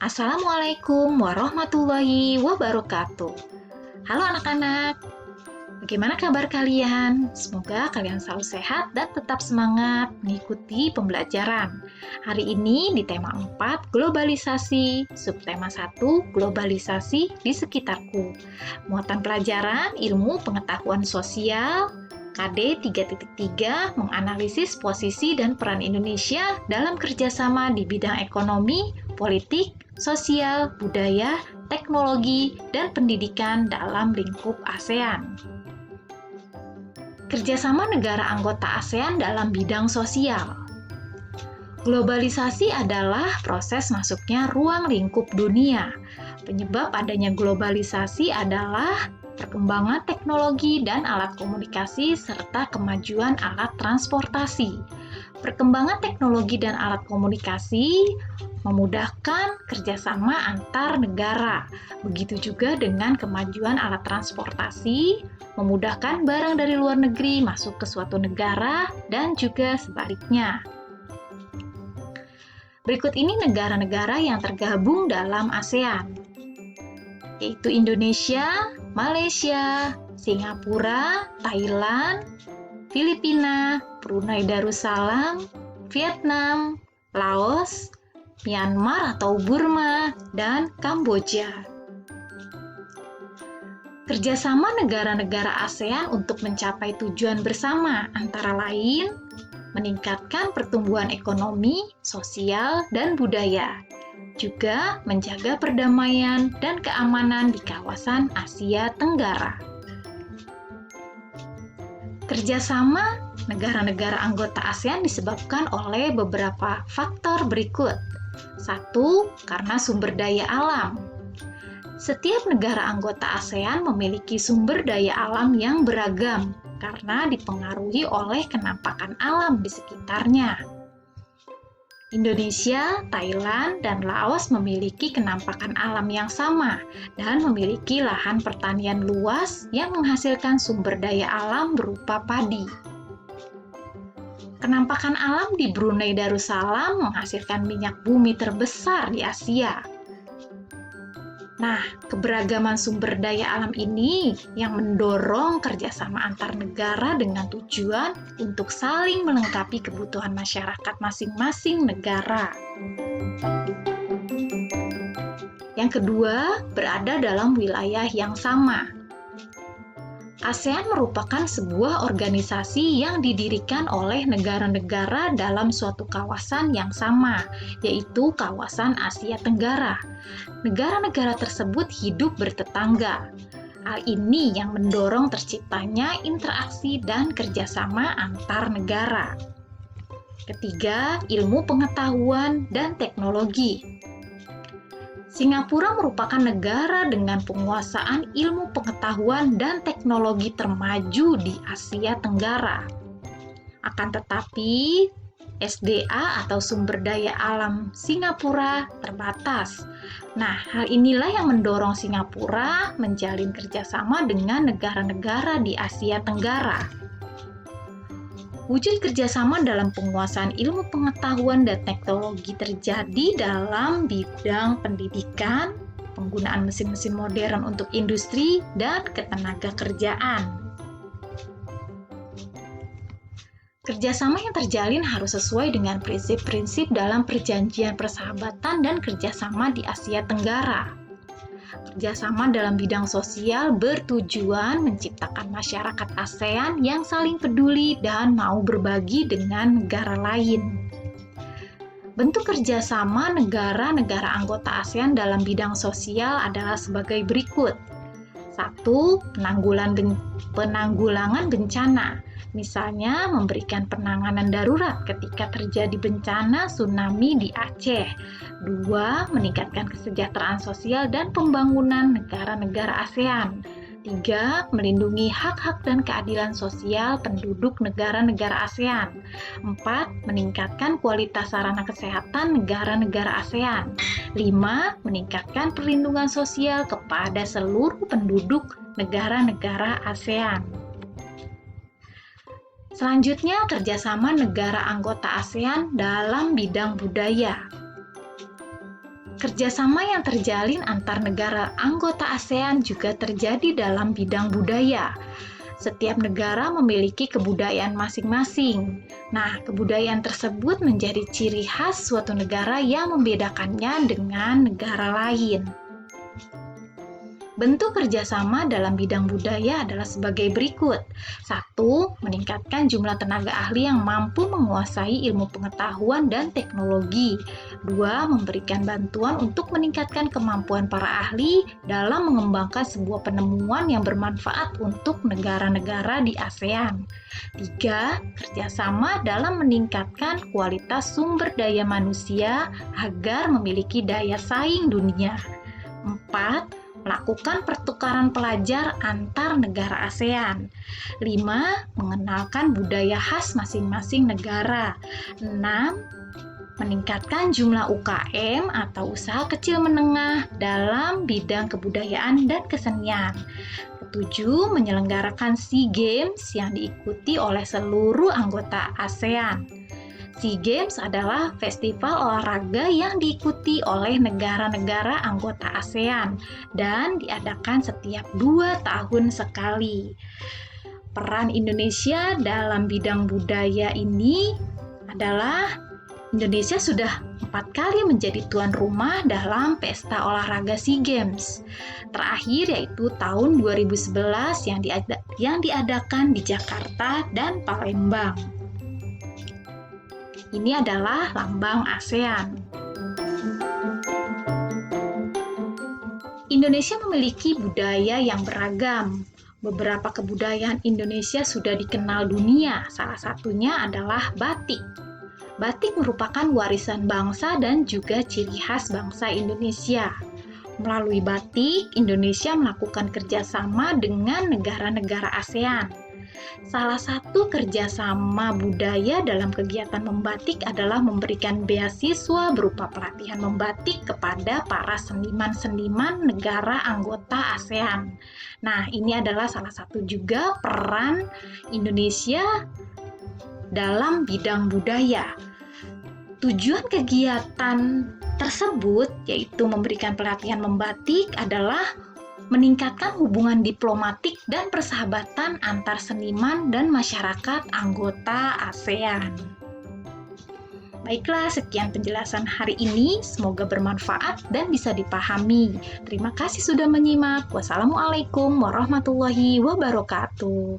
Assalamualaikum warahmatullahi wabarakatuh. Halo anak-anak, bagaimana kabar kalian? Semoga kalian selalu sehat dan tetap semangat mengikuti pembelajaran. Hari ini di tema 4, globalisasi, subtema 1, globalisasi di sekitarku. Muatan pelajaran ilmu pengetahuan sosial, KD 3.3 menganalisis posisi dan peran Indonesia dalam kerjasama di bidang ekonomi, politik, sosial, budaya, teknologi, dan pendidikan dalam lingkup ASEAN. Kerjasama negara anggota ASEAN dalam bidang sosial. Globalisasi adalah proses masuknya ruang lingkup dunia. Penyebab adanya globalisasi adalah perkembangan teknologi dan alat komunikasi serta kemajuan alat transportasi. Perkembangan teknologi dan alat komunikasi memudahkan kerjasama antar negara. Begitu juga dengan kemajuan alat transportasi, memudahkan barang dari luar negeri masuk ke suatu negara dan juga sebaliknya. Berikut ini negara-negara yang tergabung dalam ASEAN, yaitu Indonesia, Malaysia, Singapura, Thailand, Filipina, Brunei Darussalam, Vietnam, Laos, Myanmar atau Burma, dan Kamboja. Kerjasama negara-negara ASEAN untuk mencapai tujuan bersama antara lain meningkatkan pertumbuhan ekonomi, sosial, dan budaya, juga menjaga perdamaian dan keamanan di kawasan Asia Tenggara. Kerjasama negara-negara anggota ASEAN disebabkan oleh beberapa faktor berikut. 1. Karena sumber daya alam. Setiap negara anggota ASEAN memiliki sumber daya alam yang beragam karena dipengaruhi oleh kenampakan alam di sekitarnya. Indonesia, Thailand, dan Laos memiliki kenampakan alam yang sama dan memiliki lahan pertanian luas yang menghasilkan sumber daya alam berupa padi. Kenampakan alam di Brunei Darussalam menghasilkan minyak bumi terbesar di Asia. Nah, keberagaman sumber daya alam ini yang mendorong kerjasama antar negara dengan tujuan untuk saling melengkapi kebutuhan masyarakat masing-masing negara. Yang kedua, berada dalam wilayah yang sama. ASEAN merupakan sebuah organisasi yang didirikan oleh negara-negara dalam suatu kawasan yang sama, yaitu kawasan Asia Tenggara. Negara-negara tersebut hidup bertetangga. Hal ini yang mendorong terciptanya interaksi dan kerjasama antar negara. Ketiga, ilmu pengetahuan dan teknologi. Singapura merupakan negara dengan penguasaan ilmu pengetahuan dan teknologi termaju di Asia Tenggara. Akan tetapi, SDA atau sumber daya alam Singapura terbatas. Nah, hal inilah yang mendorong Singapura menjalin kerjasama dengan negara-negara di Asia Tenggara. Wujud kerjasama dalam penguasaan ilmu pengetahuan dan teknologi terjadi dalam bidang pendidikan, penggunaan mesin-mesin modern untuk industri, dan ketenaga kerjaan. Kerjasama yang terjalin harus sesuai dengan prinsip-prinsip dalam perjanjian persahabatan dan kerjasama di Asia Tenggara. Kerjasama dalam bidang sosial bertujuan menciptakan masyarakat ASEAN yang saling peduli dan mau berbagi dengan negara lain. Bentuk kerjasama negara-negara anggota ASEAN dalam bidang sosial adalah sebagai berikut. 1. Penanggulangan bencana. Misalnya memberikan penanganan darurat ketika terjadi bencana tsunami di Aceh. 2. Meningkatkan kesejahteraan sosial dan pembangunan negara-negara ASEAN. 3. Melindungi hak-hak dan keadilan sosial penduduk negara-negara ASEAN. 4. Meningkatkan kualitas sarana kesehatan negara-negara ASEAN. 5. Meningkatkan perlindungan sosial kepada seluruh penduduk negara-negara ASEAN. Selanjutnya, kerjasama negara anggota ASEAN dalam bidang budaya. Kerjasama yang terjalin antar negara anggota ASEAN juga terjadi dalam bidang budaya. Setiap negara memiliki kebudayaan masing-masing. Nah, kebudayaan tersebut menjadi ciri khas suatu negara yang membedakannya dengan negara lain. Bentuk kerjasama dalam bidang budaya adalah sebagai berikut. 1. Meningkatkan jumlah tenaga ahli yang mampu menguasai ilmu pengetahuan dan teknologi. 2. Memberikan bantuan untuk meningkatkan kemampuan para ahli dalam mengembangkan sebuah penemuan yang bermanfaat untuk negara-negara di ASEAN. 3. Kerjasama dalam meningkatkan kualitas sumber daya manusia agar memiliki daya saing dunia. 4. Melakukan pertukaran pelajar antar negara ASEAN. 5. Mengenalkan budaya khas masing-masing negara. 6. Meningkatkan jumlah UKM atau usaha kecil menengah dalam bidang kebudayaan dan kesenian. 7. Menyelenggarakan SEA Games yang diikuti oleh seluruh anggota ASEAN. SEA Games adalah festival olahraga yang diikuti oleh negara-negara anggota ASEAN dan diadakan setiap 2 tahun sekali. Peran Indonesia dalam bidang budaya ini adalah Indonesia sudah 4 kali menjadi tuan rumah dalam pesta olahraga SEA Games. Terakhir yaitu tahun 2011 yang diadakan di Jakarta dan Palembang. Ini adalah lambang ASEAN. Indonesia memiliki budaya yang beragam. Beberapa kebudayaan Indonesia sudah dikenal dunia, salah satunya adalah batik. Batik merupakan warisan bangsa dan juga ciri khas bangsa Indonesia. Melalui batik, Indonesia melakukan kerjasama dengan negara-negara ASEAN. Salah satu kerjasama budaya dalam kegiatan membatik adalah memberikan beasiswa berupa pelatihan membatik kepada para seniman-seniman negara anggota ASEAN. Nah, ini adalah salah satu juga peran Indonesia dalam bidang budaya. Tujuan kegiatan tersebut, yaitu memberikan pelatihan membatik, adalah meningkatkan hubungan diplomatik dan persahabatan antar seniman dan masyarakat anggota ASEAN. Baiklah, sekian penjelasan hari ini. Semoga bermanfaat dan bisa dipahami. Terima kasih sudah menyimak. Wassalamualaikum warahmatullahi wabarakatuh.